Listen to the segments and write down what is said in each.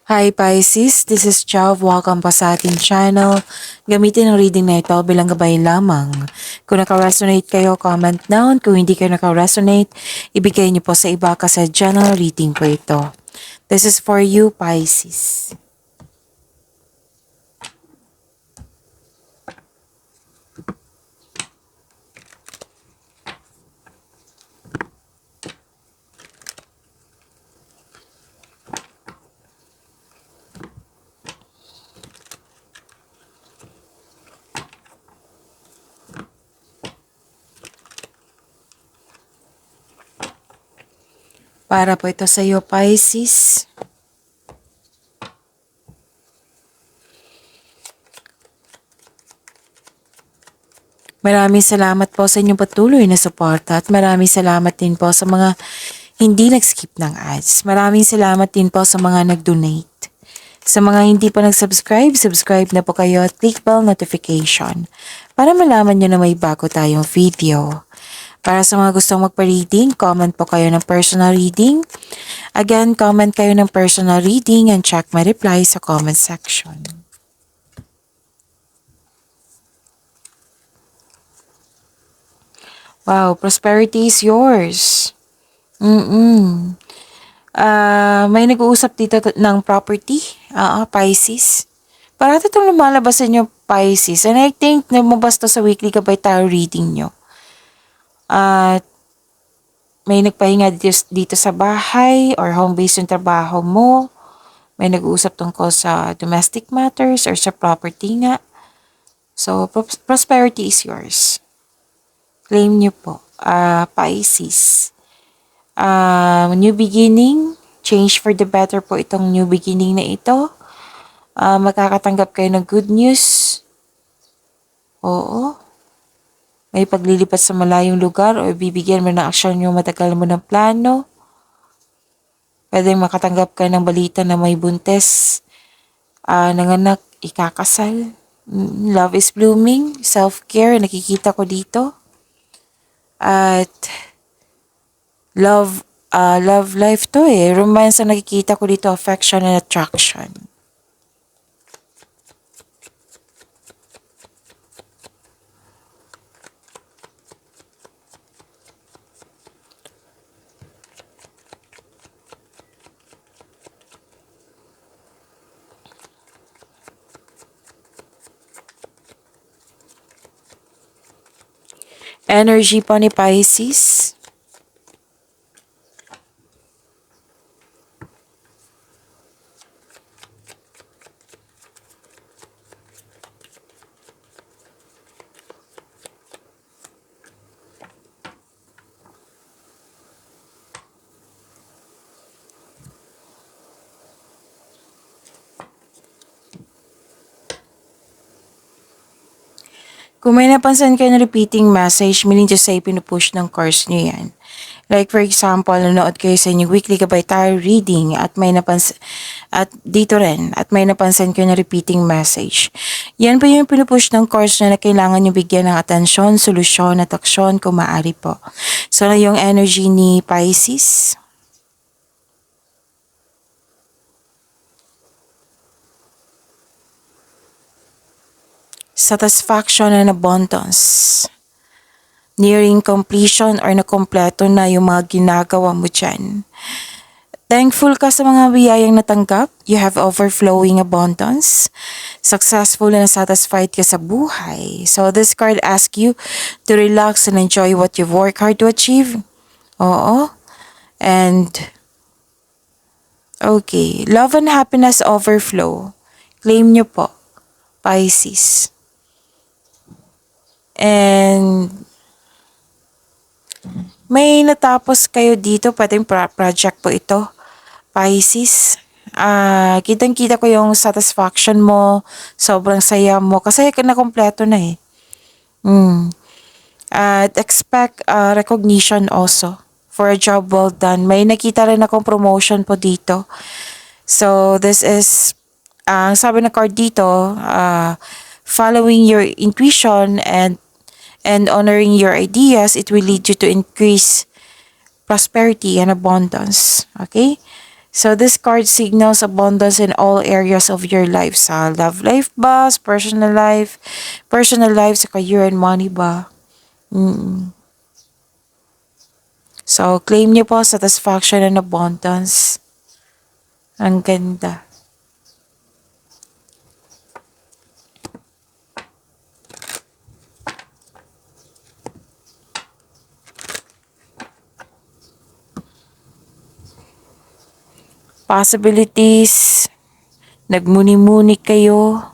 Hi Pisces, this is Chav. Welcome pa sa ating channel. Gamitin ang reading na ito bilang gabay lamang. Kung naka-resonate kayo, comment down. Kung hindi kayo naka-resonate, ibigay niyo po sa iba kasi general reading po ito. This is for you, Pisces. Para po ito sa iyo, Pisces. Maraming salamat po sa inyong patuloy na suporta at maraming salamat din po sa mga hindi nag-skip ng ads. Maraming salamat din po sa mga nag-donate. Sa mga hindi pa nag-subscribe, subscribe na po kayo at click bell notification para malaman nyo na may bago tayong video. Para sa mga gustong magpa-reading, comment po kayo ng personal reading. Again, comment kayo ng personal reading and check my reply sa comment section. Wow, prosperity is yours. May nag-uusap dito ng property, Pisces. Parang itong lumalabas sa inyo, Pisces. And I think lumabas to sa weekly gabay tarot reading nyo. At may nagpahinga dito sa bahay or home base yung trabaho mo. May nag-uusap tungkol sa domestic matters or sa property nga. So, prosperity is yours. Claim nyo po, Pisces. New beginning, change for the better po itong new beginning na ito. Magkakatanggap kayo ng good news. Oo. May paglilipat sa malayong lugar o bibigyan mo ng aksyon yung matagal mo ng plano. Pwedeng makatanggap ka ng balita na may buntes, nanganak, ikakasal. Love is blooming, self-care, nakikita ko dito. At love life to eh. Romance ang nakikita ko dito, affection and attraction. Energy po ni Pisces. Kung may napansin kayo na repeating message, meaning to say, pinupush ng course nyo yan. Like for example, nanood kayo sa inyong weekly gabay tarot reading at may napansin, at dito rin, at may napansin kayo na repeating message. Yan po yung pinupush ng course na kailangan nyo bigyan ng atensyon, solusyon at aksyon kung maaari po. So, na yung energy ni Pisces. Satisfaction and abundance. Nearing completion or nakompleto na yung mga ginagawa mo dyan. Thankful ka sa mga biyayang natanggap. You have overflowing abundance. Successful and satisfied ka sa buhay. So this card asks you to relax and enjoy what you've worked hard to achieve. Oo. And okay, love and happiness overflow. Claim nyo po, Pisces. And may natapos kayo dito, pwedeng project po ito, Pisces. Kitang-kita ko yung satisfaction mo, sobrang saya mo, kasi nakompleto na eh. At expect recognition also for a job well done. May nakita rin akong promotion po dito. So this is, sabi na card dito, following your intuition and honoring your ideas, it will lead you to increase prosperity and abundance. Okay? So this card signals abundance in all areas of your life. Sa love life ba? Sa personal life, sa career and money ba? So, claim niyo po satisfaction and abundance. Ang ganda. Possibilities, nagmuni-muni kayo,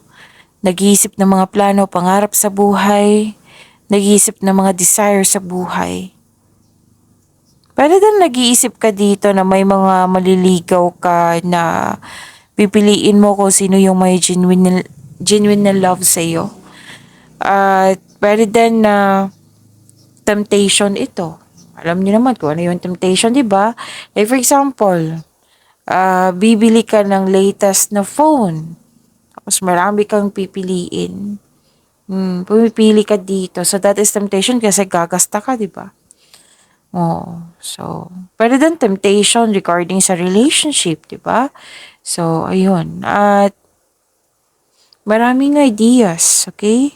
nag-iisip ng mga plano, pangarap sa buhay, nag-iisip ng mga desire sa buhay. Pero din nag-iisip ka dito na may mga maliligaw ka na pipiliin mo kung sino yung may genuine na love sa iyo. At pwede din na temptation ito. Alam niyo naman kung ano yung temptation, di ba? Like for example, bibili ka ng latest na phone. Tapos marami kang pipiliin. Pumipili ka dito. So that is temptation kasi gagasta ka, di ba? Oh, so, pwede din temptation regarding sa relationship, di ba? So, ayun. At maraming ideas, okay?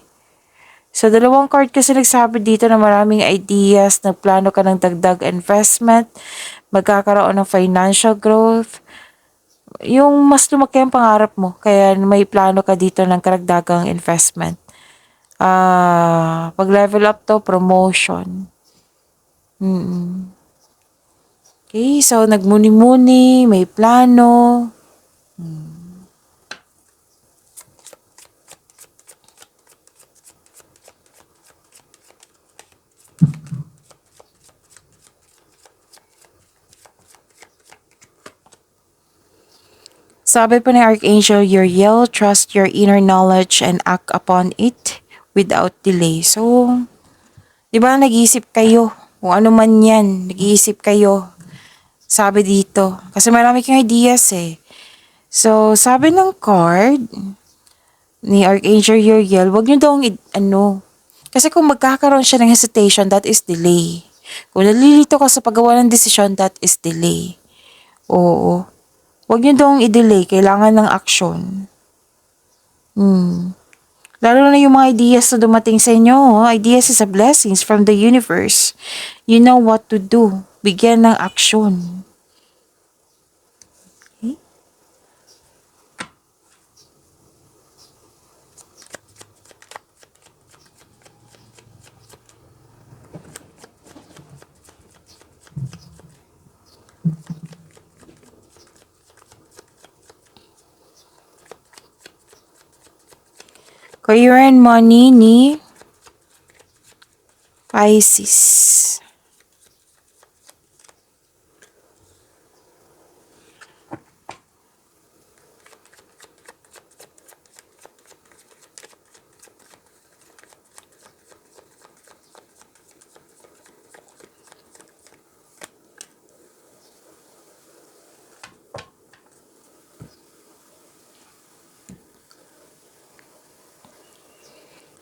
So, dalawang card kasi nagsabi dito na maraming ideas, nagplano ka ng dagdag investment, magkakaroon ng financial growth, yung mas lumaki ang pangarap mo, kaya may plano ka dito ng karagdagang investment. Pag level up to, promotion. Okay, so nagmuni-muni, may plano. Sabi po ni Archangel Uriel, trust your inner knowledge and act upon it without delay. So, di ba nag-iisip kayo? Kung ano man yan, nag-iisip kayo. Sabi dito. Kasi marami kang ideas eh. So, sabi ng card ni Archangel Uriel, wag nyo daw kasi kung magkakaroon siya ng hesitation, that is delay. Kung nalilito ka sa paggawa ng desisyon, that is delay. Oo. Huwag niyo daw i-delay. Kailangan ng action. Lalo na yung mga ideas na dumating sa inyo. Ideas is a blessings from the universe. You know what to do. Bigyan ng action. Okay? Career and money ni Pisces.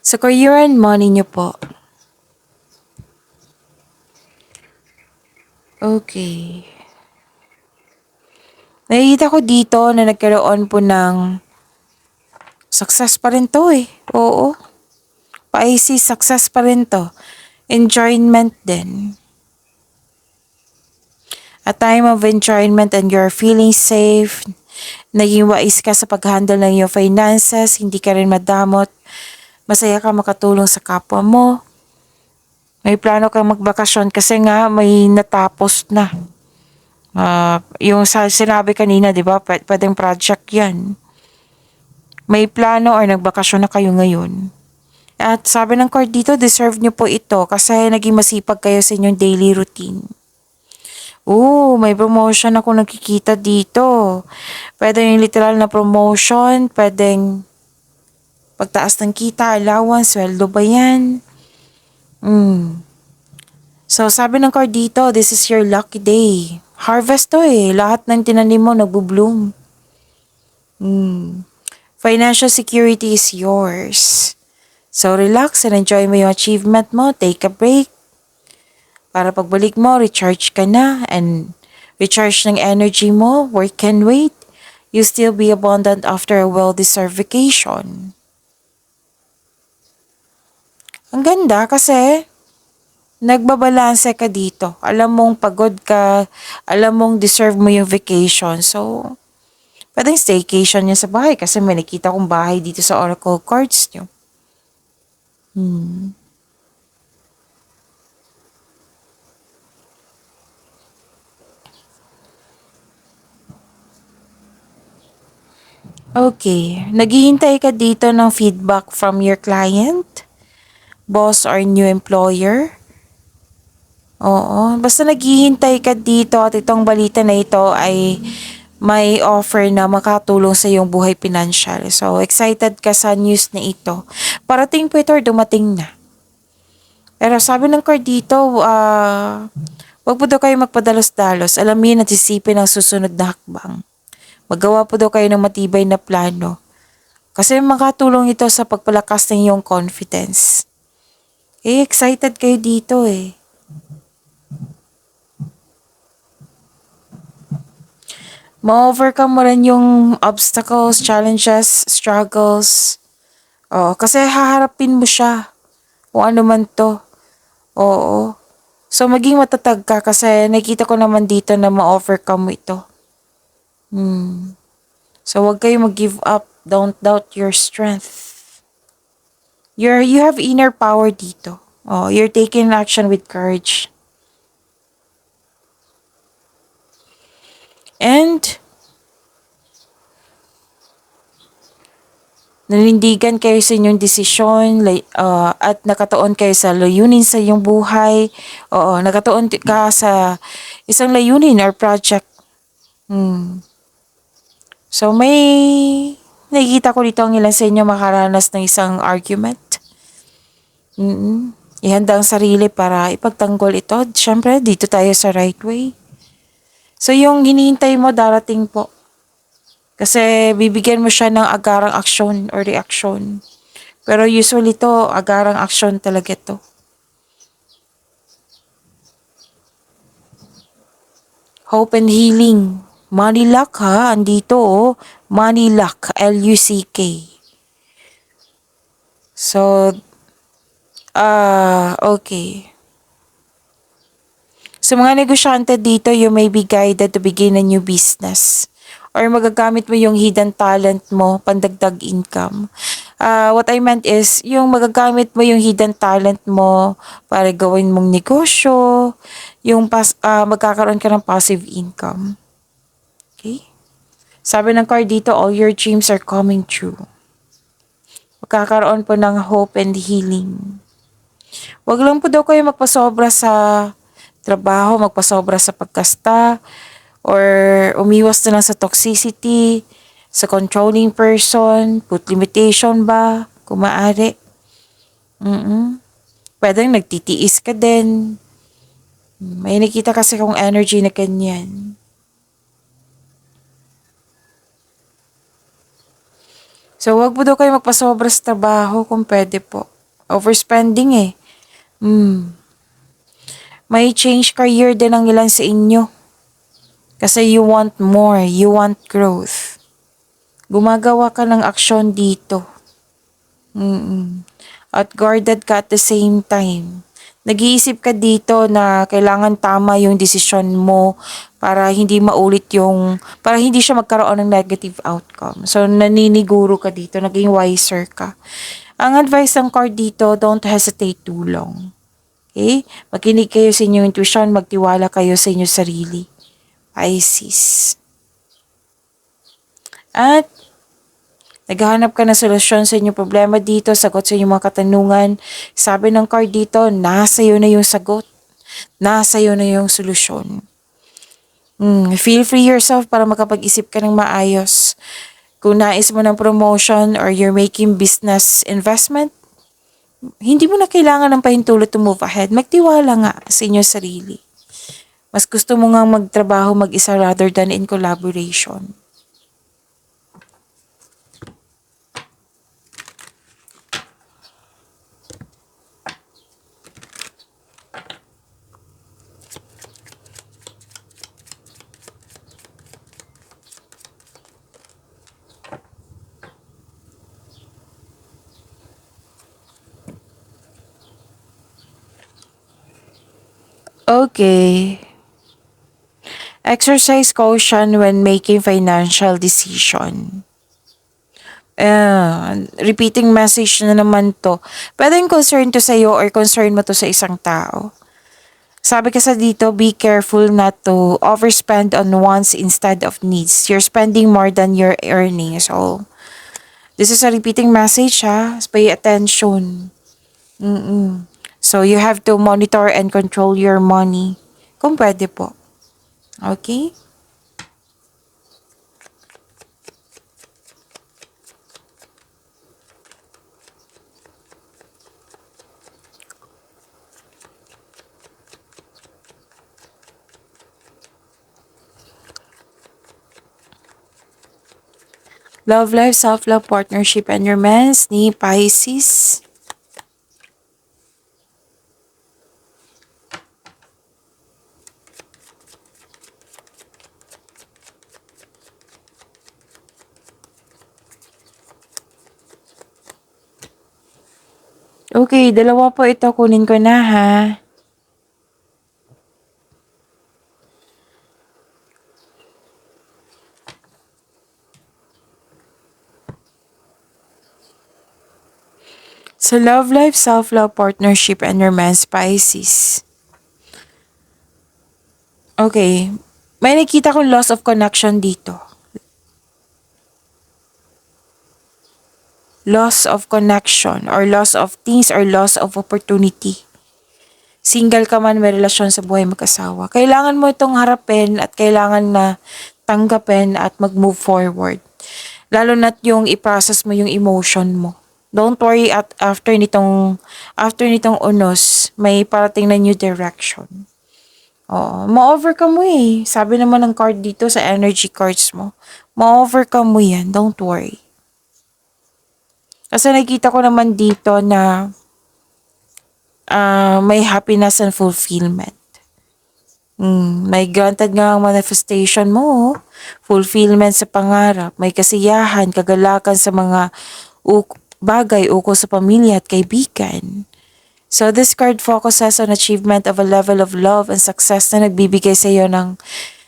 Sa career and money niyo po. Okay. Nakikita ko dito na nagkaroon po ng success pa rin to eh. Oo. Pisces, success pa rin to. Enjoyment din. A time of enjoyment and you're feeling safe. Naging wais ka sa pag-handle ng iyong finances. Hindi ka rin madamot. Masaya ka makatulong sa kapwa mo. May plano kang magbakasyon kasi nga may natapos na. Yung sinabi kanina, di ba? Pwedeng project yan. May plano or nagbakasyon na kayo ngayon. At sabi ng card dito, deserve nyo po ito kasi naging masipag kayo sa inyong daily routine. May promotion ako nakikita dito. Pwede yung literal na promotion, pwedeng pagtaas ng kita, allowance, sweldo ba yan? So, sabi ng card dito, this is your lucky day. Harvest to eh. Lahat ng tinanim mo nagbo-bloom. Financial security is yours. So, relax and enjoy mo yung achievement mo. Take a break. Para pagbalik mo, recharge ka na and Recharge ng energy mo, work can wait. You still be abundant after a well-deserved vacation. Ang ganda kasi nagbabalanse ka dito. Alam mong pagod ka, alam mong deserve mo yung vacation. So, pwedeng staycation niya sa bahay kasi may nakita kong bahay dito sa Oracle cards niyo. Okay. Naghihintay ka dito ng feedback from your client, boss or new employer. Oo. Basta naghihintay ka dito at itong balita na ito ay may offer na makatulong sa iyong buhay financial. So, excited ka sa news na ito. Parating po ito or dumating na. Pero sabi ng card dito, wag po daw kayo magpadalos-dalos. Alamin at isipin ang susunod na hakbang. Magawa po daw kayo ng matibay na plano. Kasi makatulong ito sa pagpalakas ng iyong confidence. Excited kayo dito eh. Ma-overcome mo rin yung obstacles, challenges, struggles. Oo, kasi haharapin mo siya. Kung ano man to. Oo. So, maging matatag ka kasi nakita ko naman dito na ma-overcome mo ito. So, huwag kayo mag-give up. Don't doubt your strength. You have inner power dito. Oh, you're taking action with courage. And, nanindigan kayo sa inyong desisyon at nakatuon kayo sa layunin sa iyong buhay. Oo, nakatuon ka sa isang layunin or project. So, nakikita ko dito ang ilan sa inyo makaranas ng isang argument. Ihanda ang sarili para ipagtanggol ito. Siyempre, dito tayo sa right way. So, yung hinihintay mo darating po. Kasi bibigyan mo siya ng agarang aksyon or reaksyon. Pero usually to, agarang aksyon talaga to. Hope and healing. Money luck ha, andito oh. Money luck, L-U-C-K. So, okay. Sa mga negosyante dito, you may be guided to begin a new business. Or magagamit mo yung hidden talent mo, pandagdag income. What I meant is, yung magagamit mo yung hidden talent mo para gawin mong negosyo, yung magkakaroon ka ng passive income. Okay? Sabi ng card dito, all your dreams are coming true. Magkakaroon po ng hope and healing. Wag lang po daw kayo magpasobra sa trabaho, magpasobra sa pagkasta, or umiwas na lang sa toxicity, sa controlling person, put limitation ba, kung maaari. Pwedeng nagtitiis ka din. May nakita kasi kong energy na ganyan. So, wag po daw kayo magpasobra sa trabaho kung pwede po. Overspending eh. May change career din ang ilan sa inyo. Kasi you want more, you want growth. Gumagawa ka ng aksyon dito. At guarded ka at the same time. Nag-iisip ka dito na kailangan tama yung desisyon mo para hindi para hindi siya magkaroon ng negative outcome. So, naniniguro ka dito, naging wiser ka. Ang advice ng card dito, don't hesitate too long. Okay? Makinig kayo sa inyong intuition, magtiwala kayo sa inyong sarili. Pisces. At naghahanap ka ng solusyon sa inyong problema dito, sagot sa inyong mga katanungan. Sabi ng card dito, nasa iyo na yung sagot. Nasa iyo na yung solusyon. Feel free yourself para makapag-isip ka ng maayos. Kung nais mo ng promotion or you're making business investment, hindi mo na kailangan ng pahintulot to move ahead. Magtiwala nga sa inyong sarili. Mas gusto mo nga magtrabaho mag-isa rather than in collaboration. Okay. Exercise caution when making financial decision. Repeating message na naman to. Pwedeng concern to sa'yo or concern mo to sa isang tao. Sabi kasi dito, be careful not to overspend on wants instead of needs. You're spending more than you're earning. So, this is a repeating message ha. Pay attention. So, you have to monitor and control your money. Kung pwede po. Okay? Love life, self-love, partnership, and romance ni Pisces. Okay, dalawa po ito. Kunin ko na ha. Sa love life, self-love, partnership, and romance, Pisces. Okay. May nakita kong loss of connection dito. Loss of connection or loss of things or loss of opportunity. Single ka man, may relasyon sa buhay mag-asawa. Kailangan mo itong harapin at kailangan na tanggapin at mag-move forward. Lalo na't yung i-process mo yung emotion mo. Don't worry at after nitong unos, may parating na new direction. Oo, ma-overcome mo eh. Sabi naman ng card dito sa energy cards mo, ma-overcome mo yan, don't worry. Kasi nakikita ko naman dito na may happiness and fulfillment. May granted nga ang manifestation mo, fulfillment sa pangarap, may kasiyahan, kagalakan sa mga bagay ukol sa pamilya at kaibigan. So this card focuses on achievement of a level of love and success na nagbibigay sa iyo ng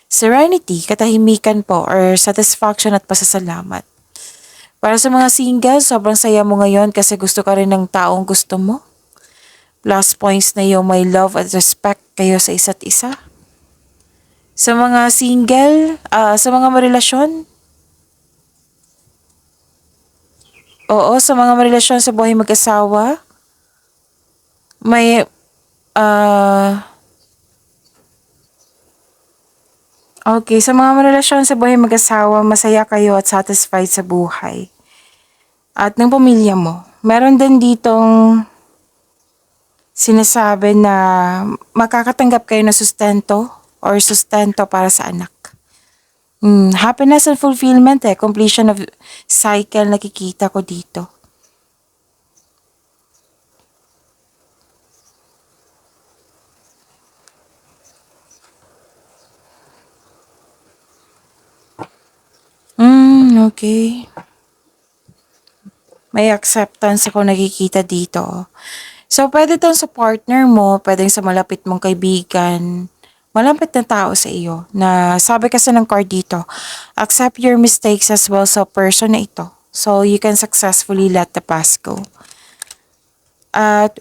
serenity, katahimikan po, or satisfaction at pasasalamat. Para sa mga single, sobrang saya mo ngayon kasi gusto ka rin ng taong gusto mo. Plus points na yung may love at respect kayo sa isa't isa. Sa mga single, sa mga marelasyon, sa mga marelasyon sa buhay mag-asawa, may, okay, sa mga marelasyon sa buhay mag-asawa, masaya kayo at satisfied sa buhay. At ng pamilya mo. Meron din ditong sinasabi na makakatanggap kayo ng sustento or sustento para sa anak. Happiness and fulfillment completion of cycle nakikita ko dito. Okay. May acceptance ako nakikita dito. So, pwede tong sa partner mo, pwedeng sa malapit mong kaibigan, malapit na tao sa iyo, na sabi kasi ng card dito, accept your mistakes as well sa person na ito. So, you can successfully let the past go. At,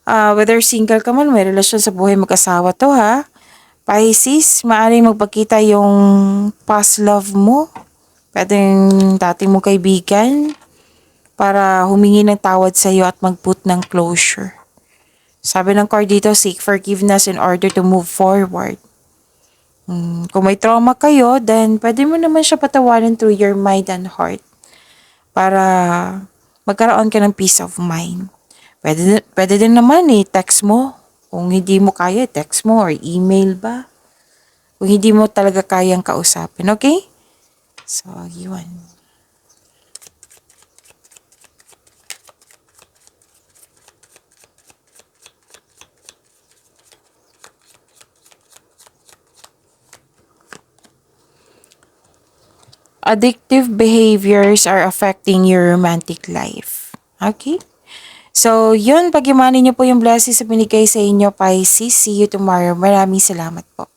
whether single ka man, may relasyon sa buhay mag-asawa to ha. Pisces, maaaring magpakita yung past love mo. Pwedeng dati mong kaibigan para humingi ng tawad sa iyo at mag-put ng closure. Sabi ng card dito, seek forgiveness in order to move forward. Kung may trauma kayo, then pwede mo naman siya patawarin through your mind and heart para magkaroon ka ng peace of mind. Pwede din naman text mo. Kung hindi mo kaya, text mo or email ba? Kung hindi mo talaga kayang kausapin, okay? So, yun. Addictive behaviors are affecting your romantic life. Okay? So, yun, pag-imanin niyo po yung blessings na binigay sa inyo, Pisces. See you tomorrow. Maraming salamat po.